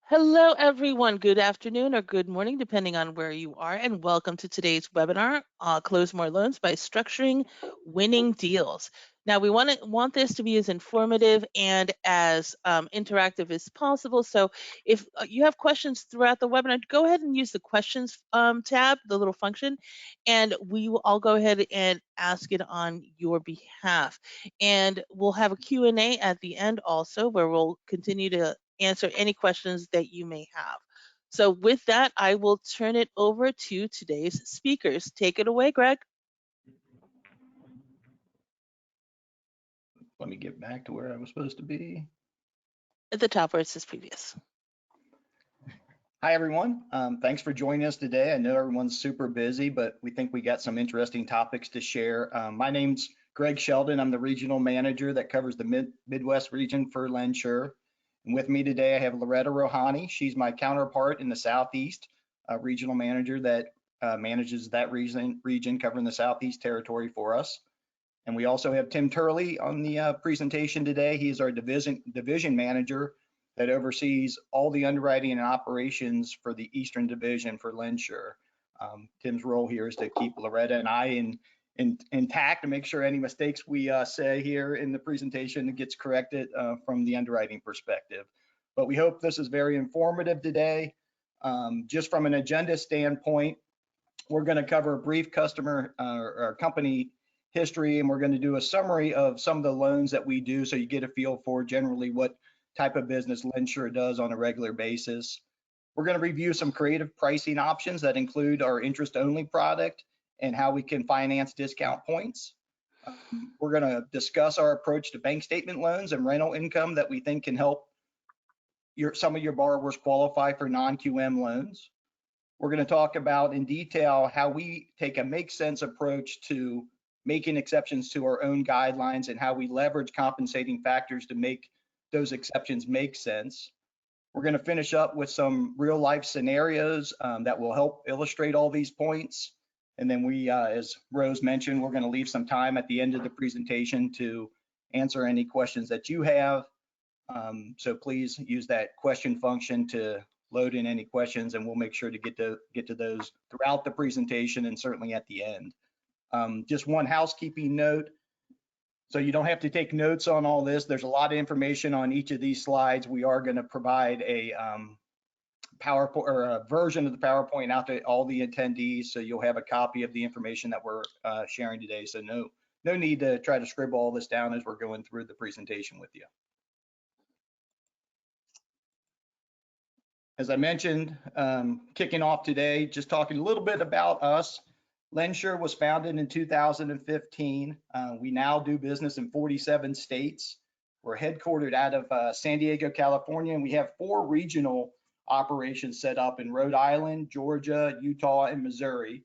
Hello, everyone. Good afternoon or good morning, depending on where you are, and welcome to today's webinar, Close More Loans by Structuring Winning Deals. Now, we want this to be as informative and as interactive as possible. So if you have questions throughout the webinar, go ahead and use the questions tab, the little function, and we will all go ahead and ask it on your behalf. And we'll have a Q&A at the end also, where we'll continue to answer any questions that you may have. So with that, I will turn it over to today's speakers. Take it away, Greg. Let me get back to where I was supposed to be. At the top where it says previous. Hi, everyone. Thanks for joining us today. I know everyone's super busy, but we think we got some interesting topics to share. My name's Greg Sheldon. I'm the regional manager that covers the Midwest region for LendSure. And with me today, I have Loretta Rohani. She's my counterpart in the Southeast, regional manager that manages that region covering the Southeast territory for us. And we also have Tim Turley on the presentation today. He's our division manager that oversees all the underwriting and operations for the Eastern Division for LendSure. Tim's role here is to keep Loretta and I intact and make sure any mistakes we say here in the presentation gets corrected from the underwriting perspective. But we hope this is very informative today. Just from an agenda standpoint, we're going to cover a brief customer or company history, and we're going to do a summary of some of the loans that we do so you get a feel for generally what type of business LendSure does on a regular basis. We're going to review some creative pricing options that include our interest-only product and how we can finance discount points. We're going to discuss our approach to bank statement loans and rental income that we think can help some of your borrowers qualify for non-QM loans. We're going to talk about in detail how we take a make sense approach to making exceptions to our own guidelines and how we leverage compensating factors to make those exceptions make sense. We're going to finish up with some real life scenarios that will help illustrate all these points. And then we, as Rose mentioned, we're going to leave some time at the end of the presentation to answer any questions that you have. So please use that question function to load in any questions, and we'll make sure to get to those throughout the presentation and certainly at the end. Just one housekeeping note. So you don't have to take notes on all this. There's a lot of information on each of these slides. We are going to provide a PowerPoint or a version of the PowerPoint out to all the attendees, so you'll have a copy of the information that we're sharing today. So no need to try to scribble all this down as we're going through the presentation with you. As I mentioned, kicking off today, just talking a little bit about us. LendSure was founded in 2015. We now do business in 47 states. We're headquartered out of San Diego, California, and we have 4 regional operations set up in Rhode Island, Georgia, Utah, and Missouri.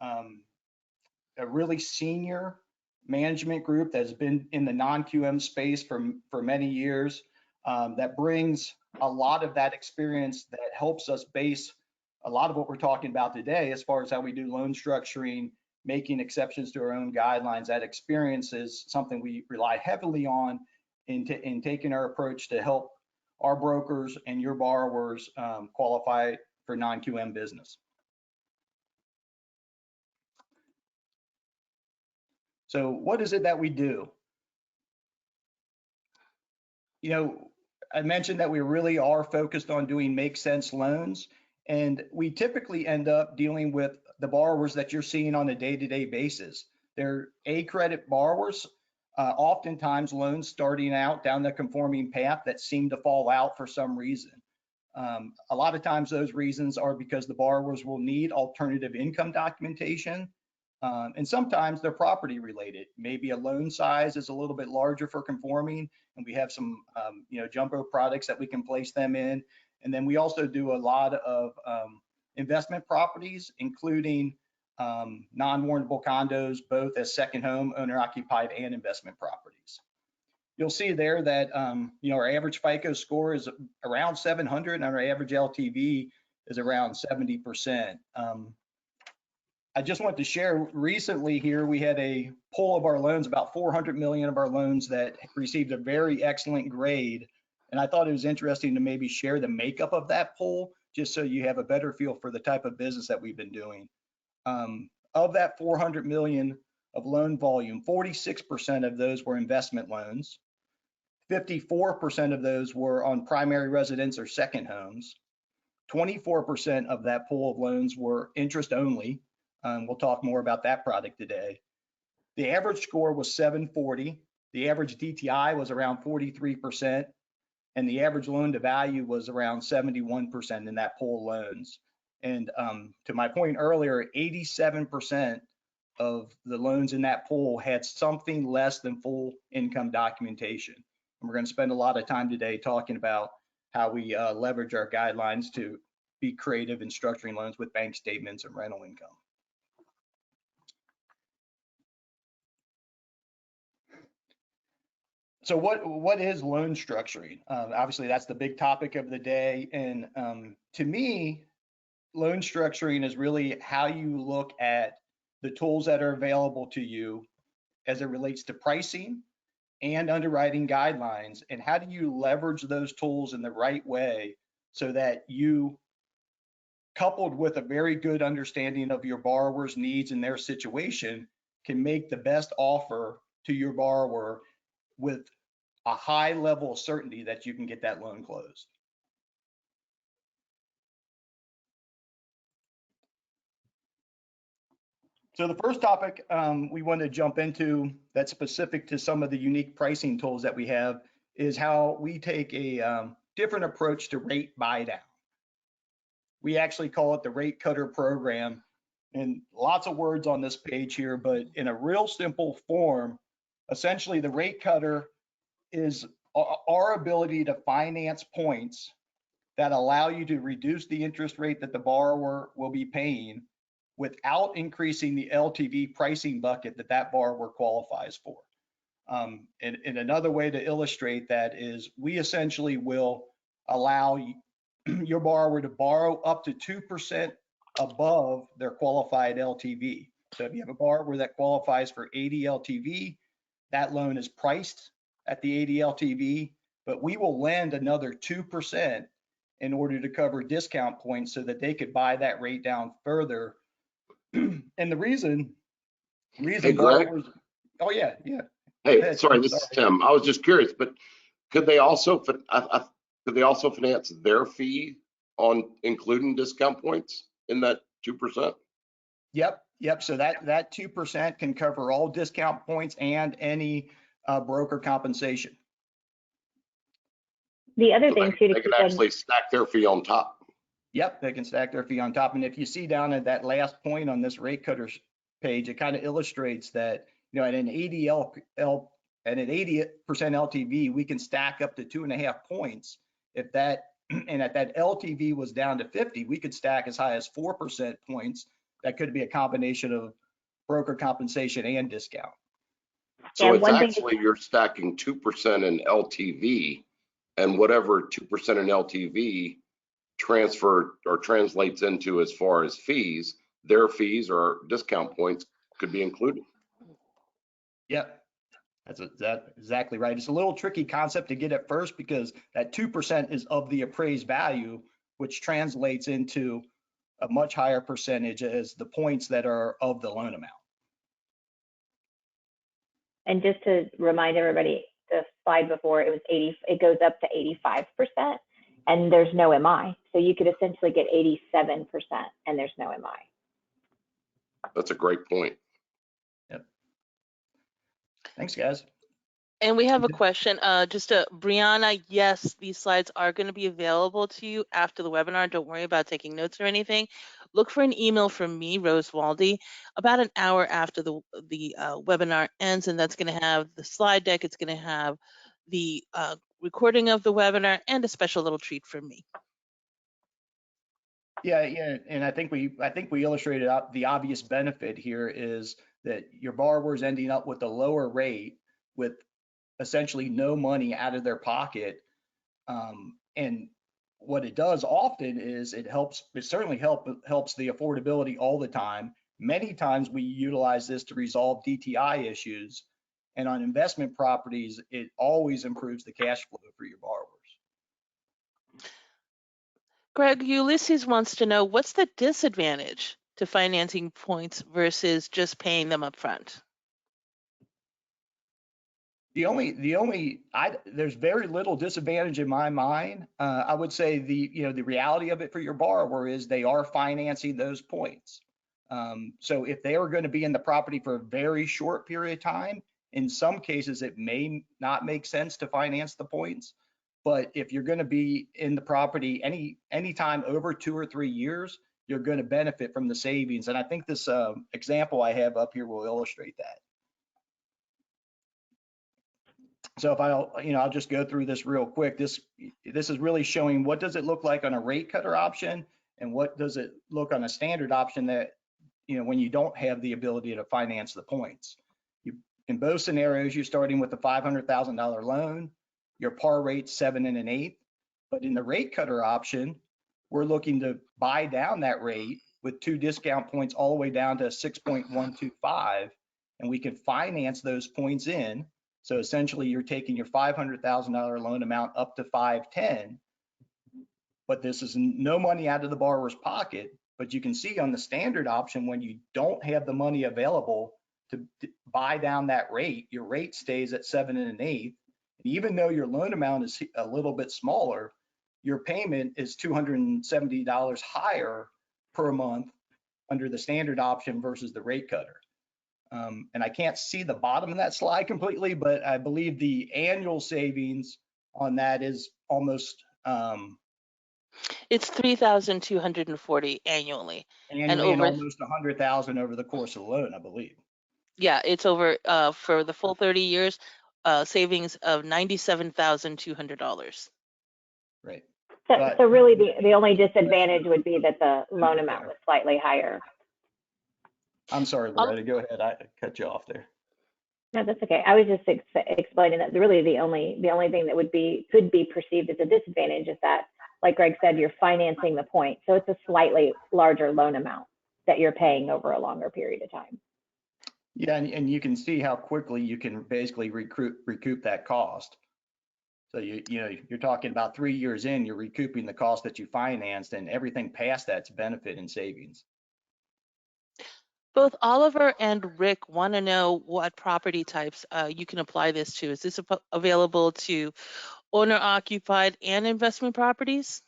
A really senior management group that's been in the non-QM space for many years that brings a lot of that experience that helps us base a lot of what we're talking about today as far as how we do loan structuring, making exceptions to our own guidelines. That experience is something we rely heavily on in taking our approach to help our brokers and your borrowers qualify for non-QM business. So what is it that we do? You know, I mentioned that we really are focused on doing make sense loans. And we typically end up dealing with the borrowers that you're seeing on a day-to-day basis. They're A credit borrowers, oftentimes loans starting out down the conforming path that seem to fall out for some reason. A lot of times those reasons are because the borrowers will need alternative income documentation. And sometimes they're property related. Maybe a loan size is a little bit larger for conforming, and we have some jumbo products that we can place them in. And then we also do a lot of investment properties, including non-warrantable condos, both as second home, owner occupied, and investment properties. You'll see there that our average FICO score is around 700, and our average LTV is around 70%. I just want to share recently here, we had a poll of our loans, about 400 million of our loans that received a very excellent grade. And I thought it was interesting to maybe share the makeup of that pool, just so you have a better feel for the type of business that we've been doing. Of that 400 million of loan volume, 46% of those were investment loans. 54% of those were on primary residence or second homes. 24% of that pool of loans were interest only. We'll talk more about that product today. The average score was 740. The average DTI was around 43%. And the average loan to value was around 71% in that pool of loans. And to my point earlier, 87% of the loans in that pool had something less than full income documentation. And we're going to spend a lot of time today talking about how we leverage our guidelines to be creative in structuring loans with bank statements and rental income. So what is loan structuring? Obviously, that's the big topic of the day. And to me, loan structuring is really how you look at the tools that are available to you as it relates to pricing and underwriting guidelines, and how do you leverage those tools in the right way so that you, coupled with a very good understanding of your borrower's needs and their situation, can make the best offer to your borrower with a high level of certainty that you can get that loan closed. So the first topic we want to jump into that's specific to some of the unique pricing tools that we have is how we take a different approach to rate buy down. We actually call it the rate cutter program, and lots of words on this page here, but in a real simple form, essentially the rate cutter is our ability to finance points that allow you to reduce the interest rate that the borrower will be paying without increasing the LTV pricing bucket that that borrower qualifies for. And another way to illustrate that is we essentially will allow your borrower to borrow up to 2% above their qualified LTV. So if you have a borrower that qualifies for 80 LTV, that loan is priced at the 80 LTV, but we will lend another 2% in order to cover discount points so that they could buy that rate down further. And the reason Hey, Greg. borrowers, oh yeah. Hey, sorry, this is Tim. I was just curious, but could they also finance their fee on including discount points in that 2%? Yep. So that 2% can cover all discount points and any broker compensation. The other thing too, they can actually stack their fee on top. Yep, they can stack their fee on top. And if you see down at that last point on this rate cutter page, it kind of illustrates that, at an 80% LTV, we can stack up to 2.5 points. If that, and at that LTV was down to 50, we could stack as high as 4% points. That could be a combination of broker compensation and discount. So it's actually you're stacking 2% in LTV, and whatever 2% in LTV transfer or translates into as far as fees, their fees or discount points could be included. Yep, that's exactly right. It's a little tricky concept to get at first because that 2% is of the appraised value, which translates into a much higher percentage as the points that are of the loan amount. And just to remind everybody, the slide before, it was 80, it goes up to 85%, and there's no MI. So you could essentially get 87% and there's no MI. That's a great point. Yep. Thanks, guys. And we have a question, Brianna, yes, these slides are going to be available to you after the webinar. Don't worry about taking notes or anything. Look for an email from me, Rose Waldy, about an hour after the webinar ends, and that's going to have the slide deck. It's going to have the recording of the webinar and a special little treat from me. Yeah, and I think we illustrated the obvious benefit here is that your borrower's ending up with a lower rate with essentially no money out of their pocket. And what it does often is it certainly helps the affordability all the time. Many times we utilize this to resolve DTI issues. And on investment properties, it always improves the cash flow for your borrowers. Greg, Ulysses wants to know, what's the disadvantage to financing points versus just paying them up front? There's very little disadvantage in my mind. I would say the reality of it for your borrower is they are financing those points. So if they are going to be in the property for a very short period of time, in some cases it may not make sense to finance the points. But if you're going to be in the property any time over 2 or 3 years, you're going to benefit from the savings. And I think this example I have up here will illustrate that. So if I'll just go through this real quick. This is really showing what does it look like on a rate cutter option, and what does it look on a standard option that, when you don't have the ability to finance the points. In both scenarios, you're starting with a $500,000 loan. Your par rate's 7 1/8. But in the rate cutter option, we're looking to buy down that rate with 2 discount points all the way down to 6.125, and we can finance those points in. So essentially, you're taking your $500,000 loan amount up to 510, but this is no money out of the borrower's pocket. But you can see on the standard option, when you don't have the money available to buy down that rate, your rate stays at 7 1/8. Even though your loan amount is a little bit smaller, your payment is $270 higher per month under the standard option versus the rate cutter. And I can't see the bottom of that slide completely, but I believe the annual savings on that is almost It's $3,240 annually, and almost 100,000 over the course of the loan, I believe. Yeah, it's over for the full 30 years, savings of $97,200. Right. So really, the only disadvantage would be that the loan amount was slightly higher. I'm sorry, Loretta, go ahead. I cut you off there. No, that's okay. I was just explaining that really the only thing that could be perceived as a disadvantage is that, like Greg said, you're financing the point. So it's a slightly larger loan amount that you're paying over a longer period of time. Yeah, and you can see how quickly you can basically recoup that cost. So you're talking about 3 years in, you're recouping the cost that you financed, and everything past that's benefit and savings. Both Oliver and Rick want to know what property types you can apply this to. Is this available to owner-occupied and investment properties?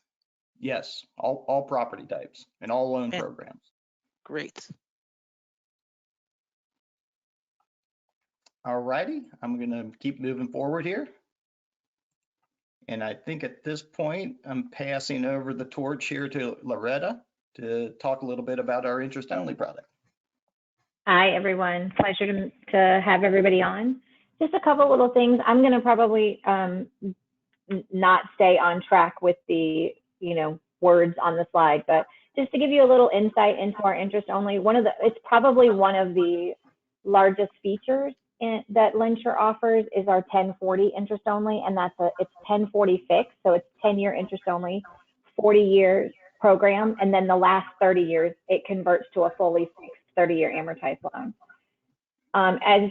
Yes, all property types and all loan programs. Great. All righty, I'm going to keep moving forward here. And I think at this point, I'm passing over the torch here to Loretta to talk a little bit about our interest-only product. Hi, everyone. Pleasure to have everybody on. Just a couple little things. I'm going to probably not stay on track with the words on the slide, but just to give you a little insight into our interest-only, it's probably one of the largest features that LendSure offers is our 1040 interest-only, and it's 1040 fixed, so it's 10-year interest-only, 40-year program, and then the last 30 years it converts to a fully fixed 30-year amortized loan.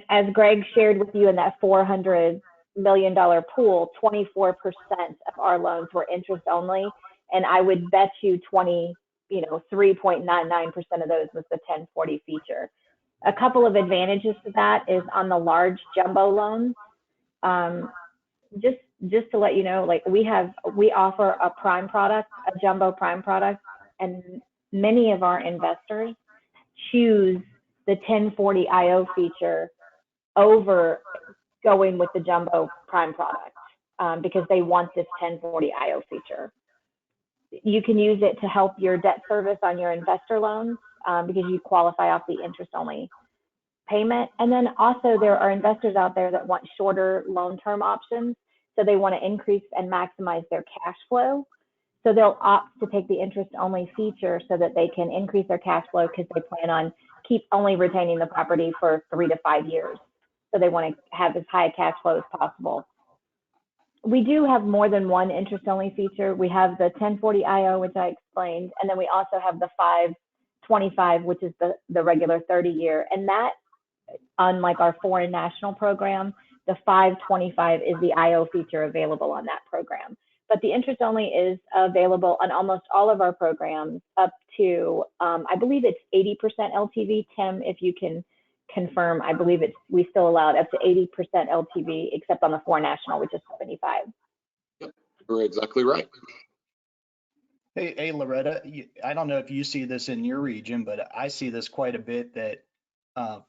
As Greg shared with you in that $400 million pool, 24% of our loans were interest only, and I would bet you 3.99% of those was the 1040 feature. A couple of advantages to that is on the large jumbo loans. Just to let you know, like we offer a prime product, a jumbo prime product, and many of our investors choose the 1040 IO feature over going with the jumbo prime product because they want this 1040 IO feature. You can use it to help your debt service on your investor loans because you qualify off the interest only payment. And then also there are investors out there that want shorter loan term options. So they want to increase and maximize their cash flow. So they'll opt to take the interest only feature so that they can increase their cash flow because they plan on keep only retaining the property for 3 to 5 years. So they want to have as high cash flow as possible. We do have more than one interest only feature. We have the 1040 IO, which I explained, and then we also have the 525, which is the regular 30-year. And that, unlike our foreign national program, the 525 is the IO feature available on that program. but the interest only is available on almost all of our programs up to, I believe it's 80% LTV. Tim, if you can confirm, I believe we still allow it up to 80% LTV, except on the 4 National, which is 75. Yep, you're exactly right. Hey, Loretta, I don't know if you see this in your region, but I see this quite a bit that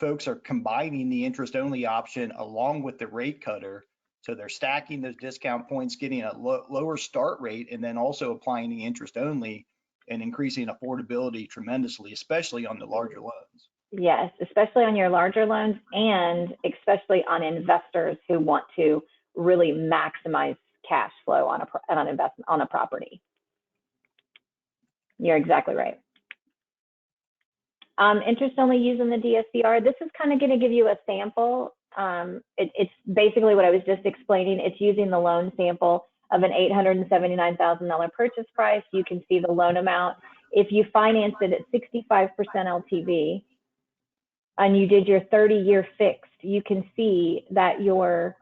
folks are combining the interest only option along with the rate cutter. So they're stacking those discount points, getting a lower start rate, and then also applying the interest only and increasing affordability tremendously, especially on the larger loans. Yes, especially on your larger loans, and especially on investors who want to really maximize cash flow on an investment on a property. You're exactly right. Interest only using the DSCR. This is kind of going to give you a sample. It's basically what I was just explaining. It's using the loan sample of an $879,000 purchase price. You can see the loan amount. If you financed it at 65% LTV and you did your 30-year fixed, you can see that your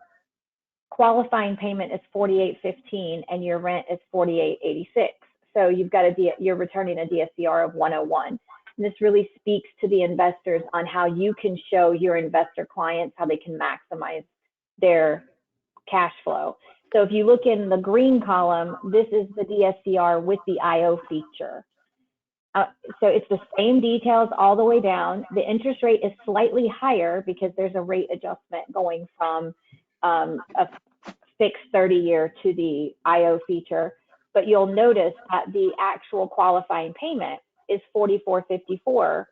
qualifying payment is $48.15 and your rent is $48.86. So you're returning a DSCR of 101. And this really speaks to the investors on how you can show your investor clients how they can maximize their cash flow. So if you look in the green column, this is the DSCR with the IO feature. So it's the same details all the way down. The interest rate is slightly higher because there's a rate adjustment going from a fixed 30-year to the IO feature. But you'll notice that the actual qualifying payment is $44.54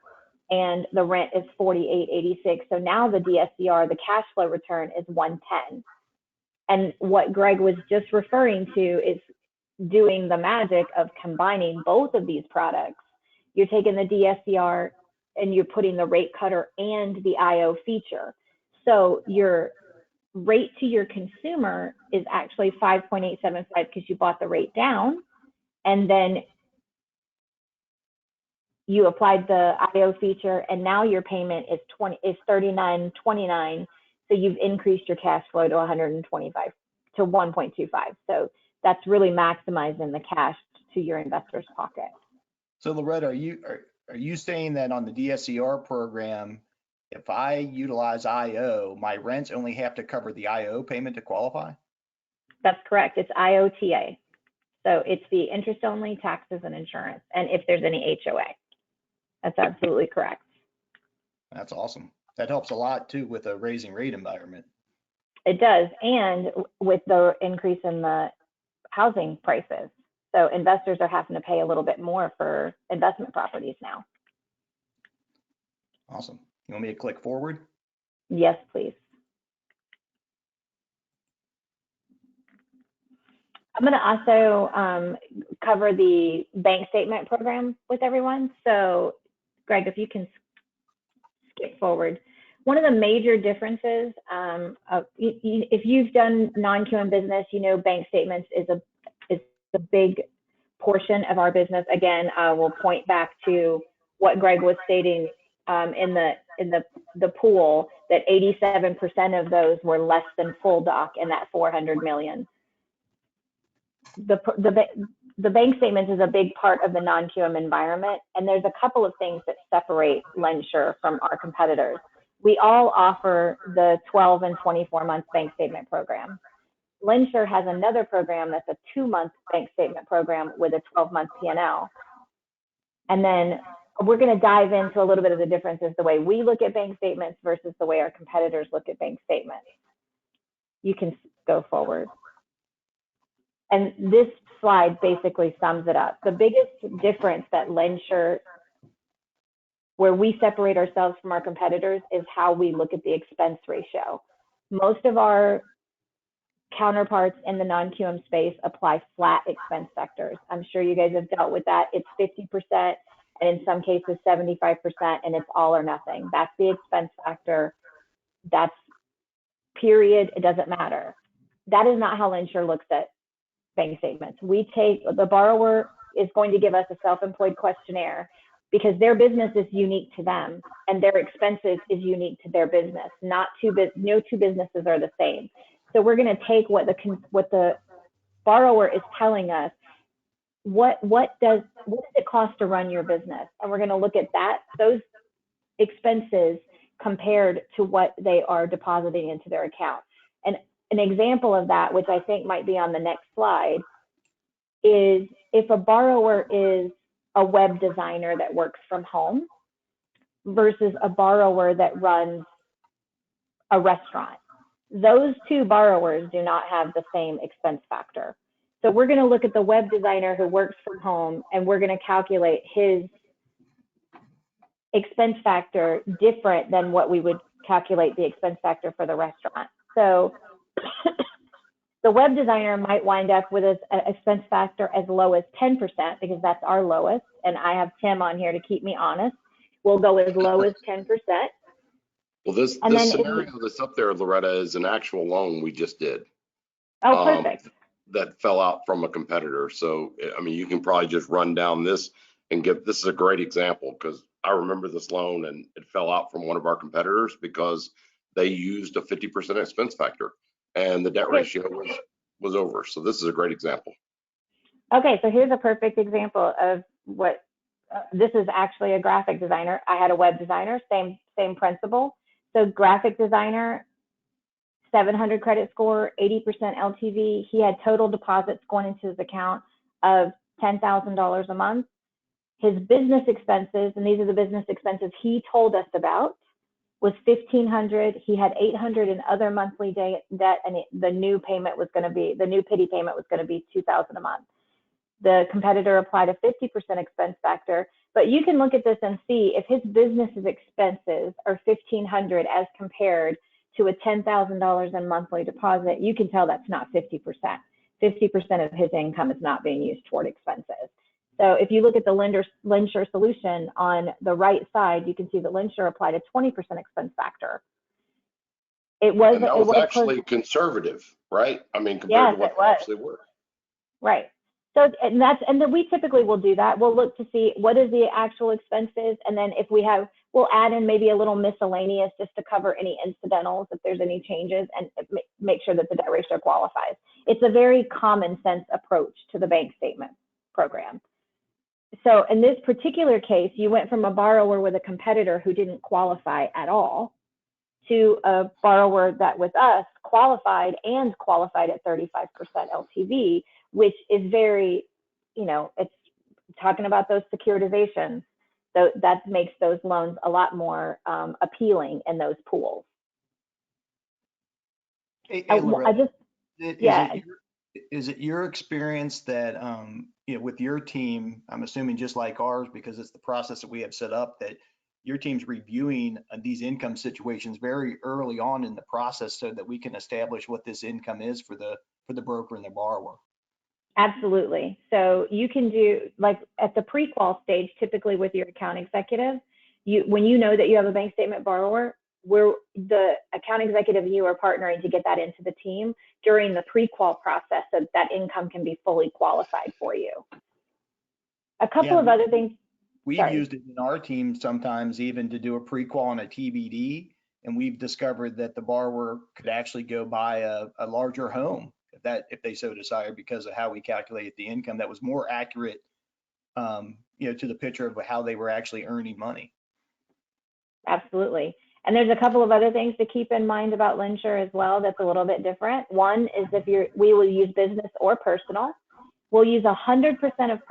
and the rent is $48.86. So now the DSCR, the cash flow return, is 110. And what Greg was just referring to is doing the magic of combining both of these products. You're taking the DSCR and you're putting the rate cutter and the IO feature. So your rate to your consumer is actually 5.875 because you bought the rate down, and then you applied the IO feature, and now your payment is $39.29. So you've increased your cash flow to 125 to 1.25. So that's really maximizing the cash to your investor's pocket. So Loretta, are you saying that on the DSCR program, if I utilize IO, my rents only have to cover the IO payment to qualify? That's correct. It's IOTA. So it's the interest only, taxes, and insurance, and if there's any HOA. That's absolutely correct. That's awesome. That helps a lot too with a raising rate environment. It does, and with the increase in the housing prices. So investors are having to pay a little bit more for investment properties now. Awesome. You want me to click forward? Yes, please. I'm going to also cover the bank statement program with everyone. So Greg, if you can skip forward. One of the major differences, if you've done non-QM business, you know bank statements is a big portion of our business. Again, we'll point back to what Greg was stating in the pool, that 87% of those were less than full doc in that 400 million. The bank statements is a big part of the non-QM environment, and there's a couple of things that separate LendSure from our competitors. We all offer the 12 and 24-month bank statement program. LendSure has another program that's a 2-month bank statement program with a 12-month P&L. And then we're going to dive into a little bit of the differences, the way we look at bank statements versus the way our competitors look at bank statements. You can go forward. And this slide basically sums it up. The biggest difference that LendSure, where we separate ourselves from our competitors, is how we look at the expense ratio. Most of our counterparts in the non-QM space apply flat expense factors. I'm sure you guys have dealt with that. It's 50% and in some cases 75%, and it's all or nothing. That's the expense factor. That's period. It doesn't matter. That is not how LendSure looks at bank statements. The borrower is going to give us a self-employed questionnaire because their business is unique to them and their expenses is unique to their business. No two businesses are the same. So we're going to take what the borrower is telling us what does it cost to run your business, and we're going to look at those expenses compared to what they are depositing into their account. And an example of that, which I think might be on the next slide, is if a borrower is a web designer that works from home versus a borrower that runs a restaurant. Those two borrowers do not have the same expense factor. So we're going to look at the web designer who works from home, and we're going to calculate his expense factor different than what we would calculate the expense factor for the restaurant. So the web designer might wind up with an expense factor as low as 10%, because that's our lowest. And I have Tim on here to keep me honest. We'll go as low as 10%. Well, this scenario that's up there, Loretta, is an actual loan we just did. Oh, perfect. That fell out from a competitor. So, I mean, you can probably just run down this and this is a great example, because I remember this loan and it fell out from one of our competitors because they used a 50% expense factor and the debt ratio was over. So this is a great example. Okay, so here's a perfect example of what this is actually a graphic designer. I had a web designer, same principle. So graphic designer, 700 credit score, 80% LTV. He had total deposits going into his account of $10,000 a month. His business expenses, and these are the business expenses he told us about, was $1,500. He had $800 in other monthly debt, and the new PITI payment was going to be $2,000 a month. The competitor applied a 50% expense factor, but you can look at this and see if his business's expenses are $1,500 as compared to a $10,000 in monthly deposit. You can tell that's not 50%. 50% of his income is not being used toward expenses. So if you look at the LendSure solution on the right side, you can see that LendSure applied a 20% expense factor. That was actually conservative, right? I mean, compared to what they actually were. Right. So, and then we typically will do that. We'll look to see what is the actual expenses, and then if we have, we'll add in maybe a little miscellaneous just to cover any incidentals if there's any changes, and make sure that the debt ratio qualifies. It's a very common sense approach to the bank statement program. So in this particular case, you went from a borrower with a competitor who didn't qualify at all to a borrower that with us qualified at 35% LTV, which is very, it's talking about those securitizations. So that makes those loans a lot more appealing in those pools. Hey, Loretta, is it your experience that, with your team, I'm assuming just like ours, because it's the process that we have set up, that your team's reviewing these income situations very early on in the process so that we can establish what this income is for the broker and the borrower? Absolutely. So you can do, like at the pre-qual stage, typically with your account executive, when you know that you have a bank statement borrower, where the account executive and you are partnering to get that into the team during the pre-qual process, so that income can be fully qualified for you. A couple of other things. We've used it in our team sometimes even to do a pre-qual on a TBD, and we've discovered that the borrower could actually go buy a larger home if they so desire, because of how we calculated the income that was more accurate, to the picture of how they were actually earning money. Absolutely. And there's a couple of other things to keep in mind about LendSure as well that's a little bit different. One is we will use business or personal. We'll use 100% of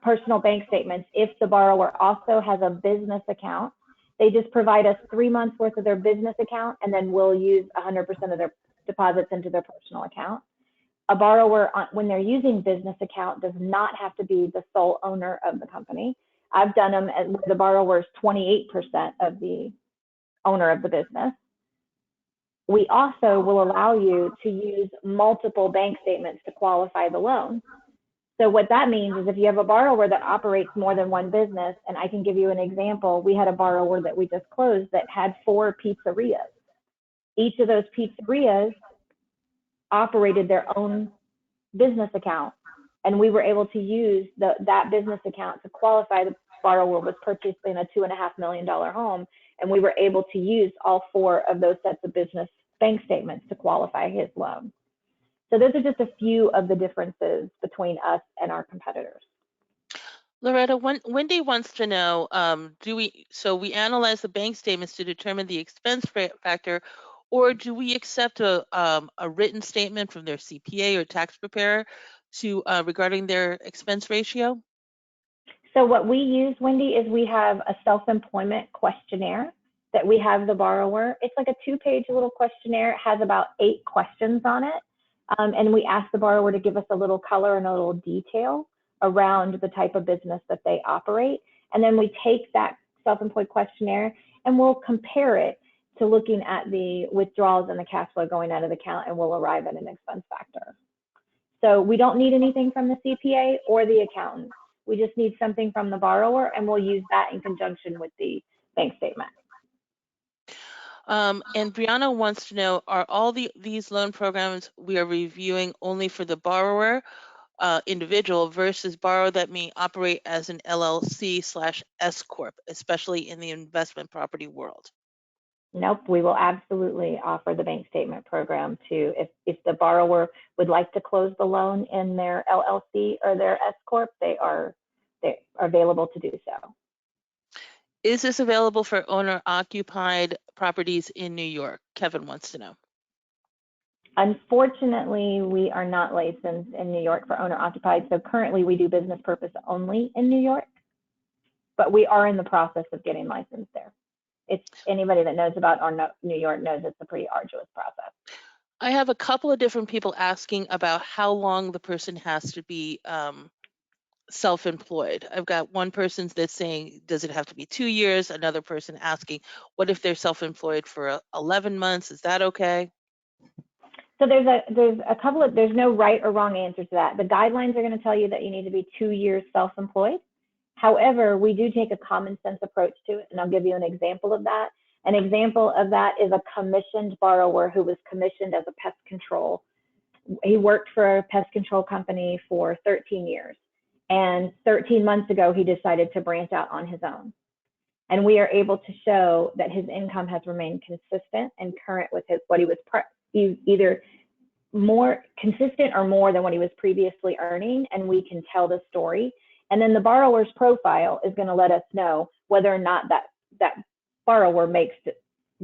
personal bank statements if the borrower also has a business account. They just provide us 3 months worth of their business account, and then we'll use 100% of their deposits into their personal account. A borrower, when they're using business account, does not have to be the sole owner of the company. I've done them where the borrower is 28% of the owner of the business. We also will allow you to use multiple bank statements to qualify the loan. So what that means is if you have a borrower that operates more than one business, and I can give you an example, we had a borrower that we just closed that had 4 pizzerias. Each of those pizzerias operated their own business account, and we were able to use that business account to qualify. The borrower was purchasing a $2.5 million home, and we were able to use all 4 of those sets of business bank statements to qualify his loan. So those are just a few of the differences between us and our competitors. Loretta, Wendy wants to know, we analyze the bank statements to determine the expense factor, or do we accept a written statement from their CPA or tax preparer regarding their expense ratio? So what we use, Wendy, is we have a self-employment questionnaire that we have the borrower. It's like a 2-page little questionnaire. It has about 8 questions on it. And we ask the borrower to give us a little color and a little detail around the type of business that they operate. And then we take that self-employed questionnaire and we'll compare it to looking at the withdrawals and the cash flow going out of the account, and we'll arrive at an expense factor. So we don't need anything from the CPA or the accountant. We just need something from the borrower, and we'll use that in conjunction with the bank statement. And Brianna wants to know, are all these loan programs we are reviewing only for the borrower, individual, versus borrower that may operate as an LLC/S Corp, especially in the investment property world? Nope, we will absolutely offer the bank statement program to, if the borrower would like to close the loan in their LLC or their S Corp, they are available to do so. Is this available for owner-occupied properties in New York? Kevin wants to know. Unfortunately, we are not licensed in New York for owner-occupied, so currently we do business purpose only in New York, but we are in the process of getting licensed there. It's anybody that knows about New York knows it's a pretty arduous process. I have a couple of different people asking about how long the person has to be self-employed. I've got one person that's saying, does it have to be 2 years? Another person asking, what if they're self-employed for 11 months? Is that okay? So there's no right or wrong answer to that. The guidelines are going to tell you that you need to be 2 years self-employed. However, we do take a common sense approach to it, and I'll give you an example of that. An example of that is a commissioned borrower who was commissioned as a pest control. He worked for a pest control company for 13 years, and 13 months ago, he decided to branch out on his own. And we are able to show that his income has remained consistent and current with what he was either more consistent or more than what he was previously earning, and we can tell the story. And then the borrower's profile is going to let us know whether or not that borrower makes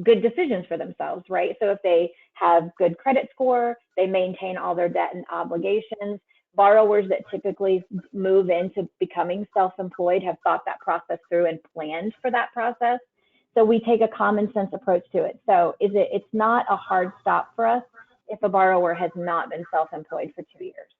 good decisions for themselves, right? So if they have good credit score, they maintain all their debt and obligations. Borrowers that typically move into becoming self-employed have thought that process through and planned for that process. So we take a common sense approach to it. So it's not a hard stop for us if a borrower has not been self-employed for 2 years.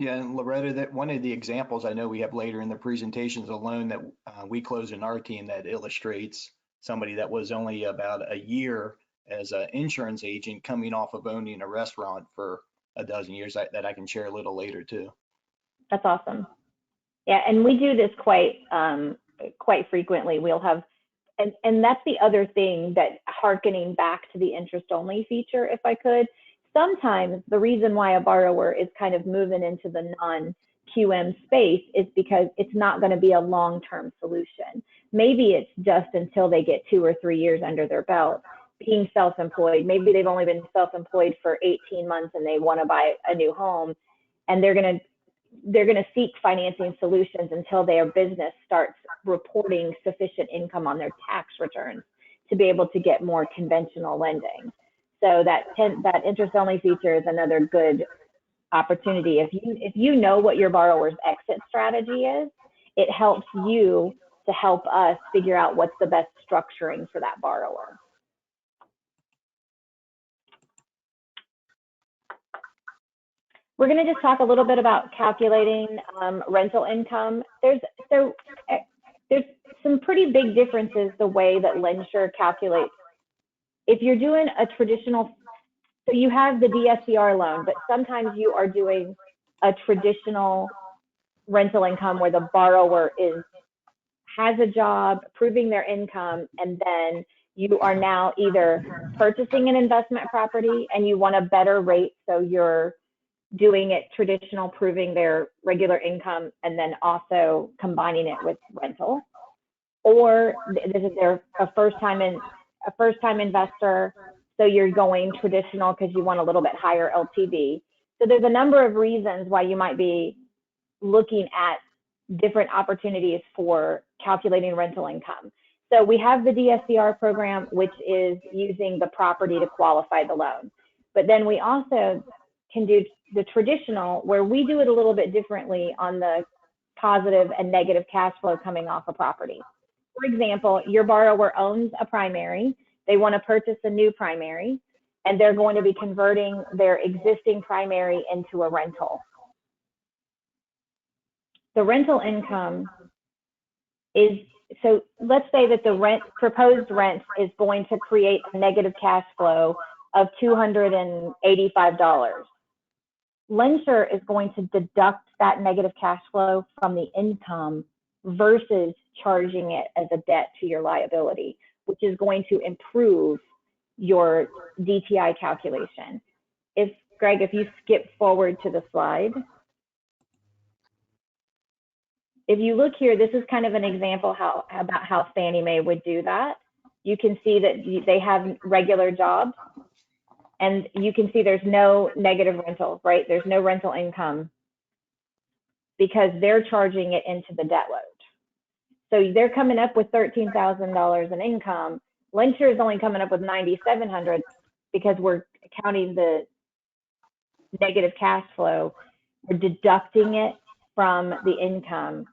Yeah, and Loretta, that one of the examples I know we have later in the presentation is a loan that we close in our team that illustrates somebody that was only about a year as an insurance agent coming off of owning a restaurant for a dozen years that I can share a little later too. That's awesome. Yeah, and we do this quite frequently. We'll have, and that's the other thing, that hearkening back to the interest only feature, if I could. Sometimes the reason why a borrower is kind of moving into the non-QM space is because it's not going to be a long-term solution. Maybe it's just until they get 2 or 3 years under their belt being self-employed. Maybe they've only been self-employed for 18 months and they want to buy a new home, and they're going to seek financing solutions until their business starts reporting sufficient income on their tax returns to be able to get more conventional lending. So that interest only feature is another good opportunity. If you know what your borrower's exit strategy is, it helps you to help us figure out what's the best structuring for that borrower. We're going to just talk a little bit about calculating rental income. There's some pretty big differences the way that LendSure calculates. If you're doing a traditional, so you have the DSCR loan, but sometimes you are doing a traditional rental income where the borrower has a job, proving their income, and then you are now either purchasing an investment property and you want a better rate, so you're doing it traditional, proving their regular income, and then also combining it with rental. Or this is a first-time investor, so you're going traditional because you want a little bit higher LTV. So there's a number of reasons why you might be looking at different opportunities for calculating rental income. So we have the DSCR program, which is using the property to qualify the loan. But then we also can do the traditional, where we do it a little bit differently on the positive and negative cash flow coming off a property. For example, your borrower owns a primary, they want to purchase a new primary, and they're going to be converting their existing primary into a rental. The rental income is, so let's say that the proposed rent is going to create a negative cash flow of $285. LendSure is going to deduct that negative cash flow from the income versus charging it as a debt to your liability, which is going to improve your DTI calculation. Greg, if you skip forward to the slide. If you look here, this is kind of an example about how Fannie Mae would do that. You can see that they have regular jobs, and you can see there's no negative rental, right? There's no rental income because they're charging it into the debt load. So they're coming up with $13,000 in income. LendSure is only coming up with $9,700 because we're counting the negative cash flow. We're deducting it from the income,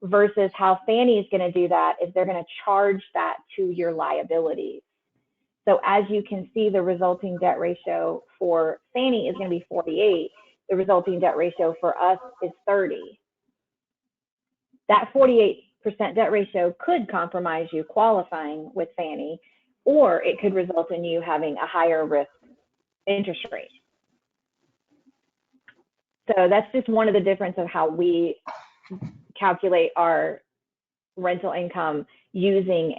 versus how Fannie is going to do that is they're going to charge that to your liabilities. So as you can see, the resulting debt ratio for Fannie is going to be 48. The resulting debt ratio for us is 30. That 48% debt ratio could compromise you qualifying with Fannie, or it could result in you having a higher risk interest rate. So that's just one of the differences of how we calculate our rental income using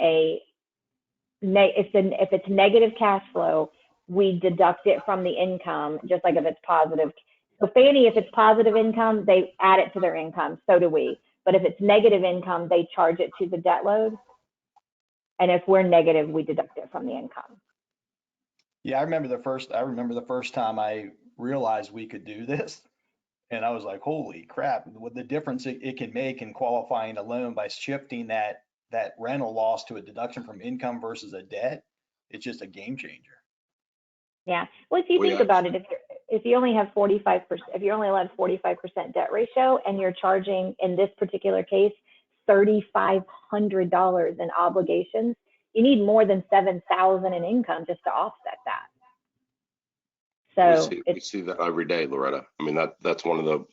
if it's negative cash flow, we deduct it from the income, just like if it's positive. So Fannie, if it's positive income, they add it to their income. So do we. But if it's negative income, they charge it to the debt load. And if we're negative, we deduct it from the income. Yeah, I remember the first time I realized we could do this. And I was like, holy crap, what the difference it can make in qualifying a loan by shifting that rental loss to a deduction from income versus a debt. It's just a game changer. Yeah. Well, if you think about it, if you only have 45%, if you're only allowed 45% debt ratio and you're charging, in this particular case, $3,500 in obligations, you need more than $7,000 in income just to offset that. So we see that every day, Loretta. I mean, that's one of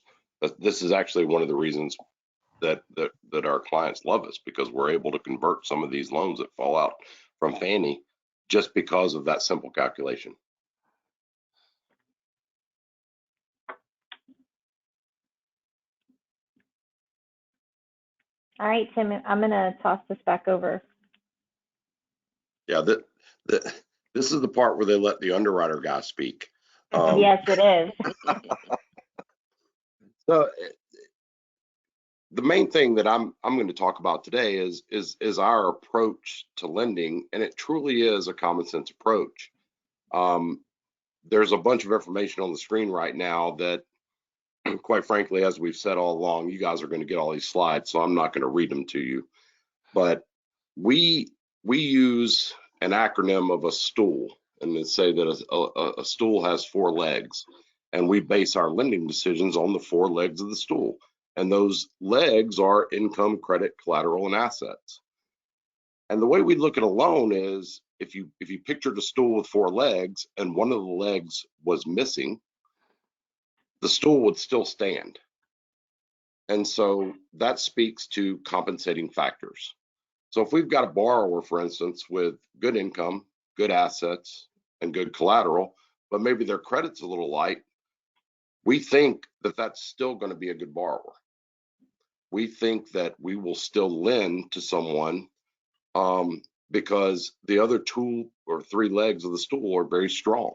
this is actually one of the reasons that our clients love us, because we're able to convert some of these loans that fall out from Fannie just because of that simple calculation. All right, Tim, I'm going to toss this back over. Yeah, this is the part where they let the underwriter guy speak. Yes, it is. So the main thing that I'm going to talk about today is our approach to lending, and it truly is a common sense approach. There's a bunch of information on the screen right now that, quite frankly, as we've said all along, you guys are going to get all these slides, so I'm not going to read them to you. But we use an acronym of a stool, and they say that a stool has 4 legs, and we base our lending decisions on the 4 legs of the stool. And those legs are income, credit, collateral, and assets. And the way we look at a loan is, if you pictured a stool with 4 legs and one of the legs was missing, the stool would still stand. And so that speaks to compensating factors. So if we've got a borrower, for instance, with good income, good assets, and good collateral, but maybe their credit's a little light, we think that that's still going to be a good borrower. We think that we will still lend to someone because the other 2 or 3 legs of the stool are very strong.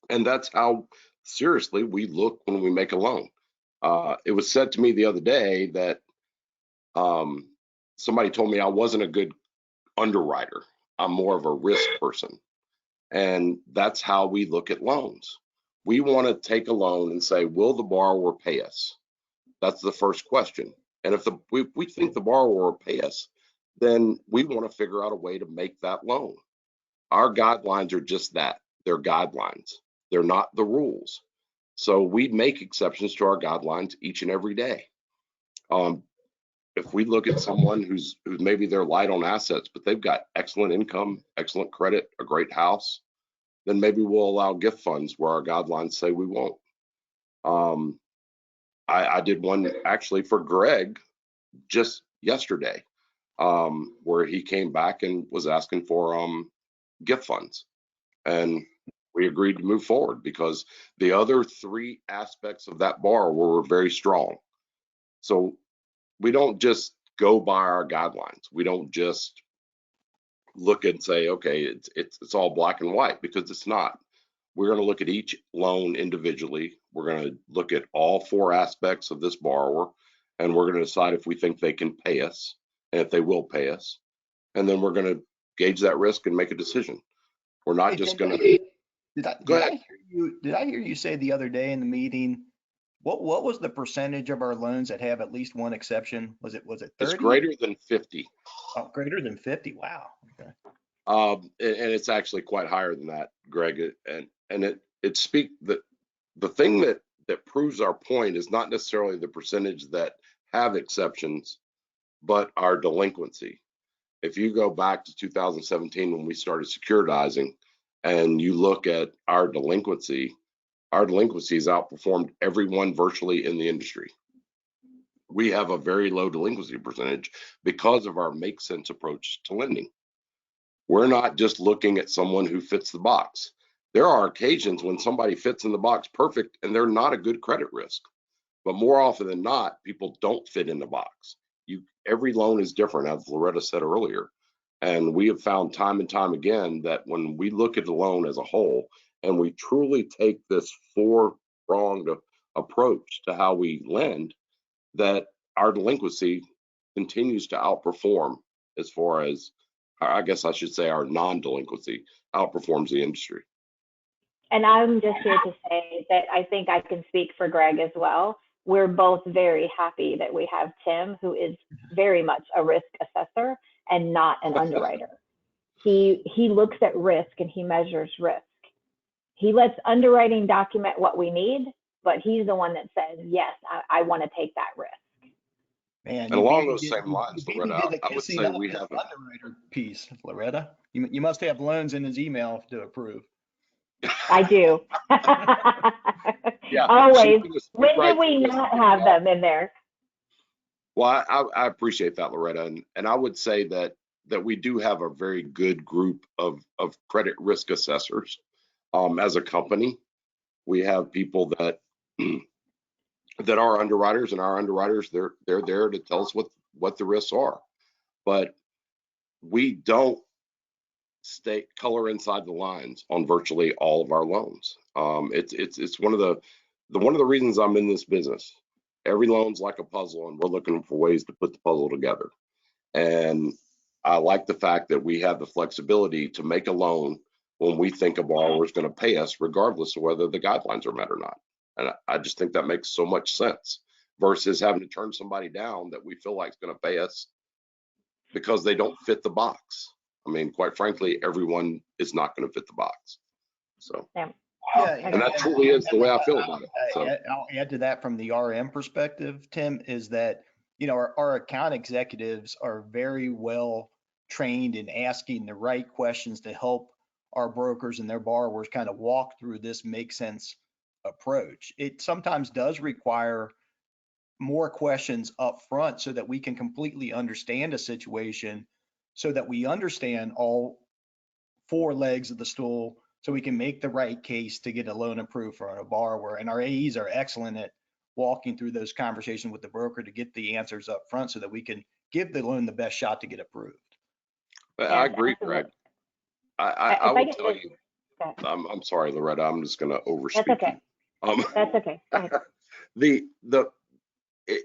And that's how seriously we look when we make a loan. It was said to me the other day that somebody told me I wasn't a good underwriter. I'm more of a risk person. And that's how we look at loans. we want to take a loan and say, will the borrower pay us? That's the first question. And if we think the borrower will pay us, then we want to figure out a way to make that loan. Our guidelines are just that. They're guidelines. They're not the rules. So we make exceptions to our guidelines each and every day. If we look at someone who's maybe they're light on assets, but they've got excellent income, excellent credit, a great house, then maybe we'll allow gift funds where our guidelines say we won't. I did one actually for Greg just yesterday, where he came back and was asking for gift funds, and we agreed to move forward because the other three aspects of that borrower were very strong. So we don't just go by our guidelines. We don't just look and say, okay, it's all black and white, because it's not. We're going to look at each loan individually. We're going to look at all four aspects of this borrower, and we're going to decide if we think they can pay us and if they will pay us. And then we're going to gauge that risk and make a decision. We're not just going to. Did I hear you say the other day in the meeting, what was the percentage of our loans that have at least one exception? Was it 30? It's greater than 50. Oh, greater than 50. Wow. Okay. And it's actually quite higher than that, Greg. And it speaks that the thing that proves our point is not necessarily the percentage that have exceptions, but our delinquency. If you go back to 2017 when we started securitizing, and you look at our delinquency has outperformed everyone virtually in the industry. We have a very low delinquency percentage because of our make sense approach to lending. We're not just looking at someone who fits the box. There are occasions when somebody fits in the box perfect and they're not a good credit risk. But more often than not, people don't fit in the box. Every loan is different, as Loretta said earlier. And we have found time and time again that when we look at the loan as a whole and we truly take this four-pronged approach to how we lend, that our delinquency continues to outperform, as far as, I guess I should say, our non-delinquency outperforms the industry. And I'm just here to say that I think I can speak for Greg as well. We're both very happy that we have Tim, who is very much a risk assessor and not an underwriter. He looks at risk and he measures risk. He lets underwriting document what we need, but he's the one that says, yes, I want to take that risk. Man, and along those same lines, Loretta, I would say we have an underwriter piece. Loretta, you must have loans in his email to approve. I do. Yeah, always. When do we not have them in there? Well, I appreciate that, Loretta, and I would say that we do have a very good group of credit risk assessors. As a company, we have people that are underwriters, and our underwriters, they're there to tell us what the risks are. But we don't state color inside the lines on virtually all of our loans. It's one of the reasons I'm in this business. Every loan's like a puzzle, and we're looking for ways to put the puzzle together. And I like the fact that we have the flexibility to make a loan when we think a borrower is going to pay us, regardless of whether the guidelines are met or not. And I just think that makes so much sense versus having to turn somebody down that we feel like is going to pay us because they don't fit the box. I mean, quite frankly, everyone is not going to fit the box. So, yeah. And that truly is the way I feel about it. So I'll add to that from the RM perspective, Tim, is that, our account executives are very well trained in asking the right questions to help our brokers and their borrowers kind of walk through this make sense approach. It sometimes does require more questions up front so that we can completely understand a situation, so that we understand all four legs of the stool, so we can make the right case to get a loan approved for a borrower. And our AEs are excellent at walking through those conversations with the broker to get the answers up front so that we can give the loan the best shot to get approved. I agree, Greg. I will tell you, I'm sorry, Loretta, I'm just going to overspeak. That's okay. That's okay. Go ahead.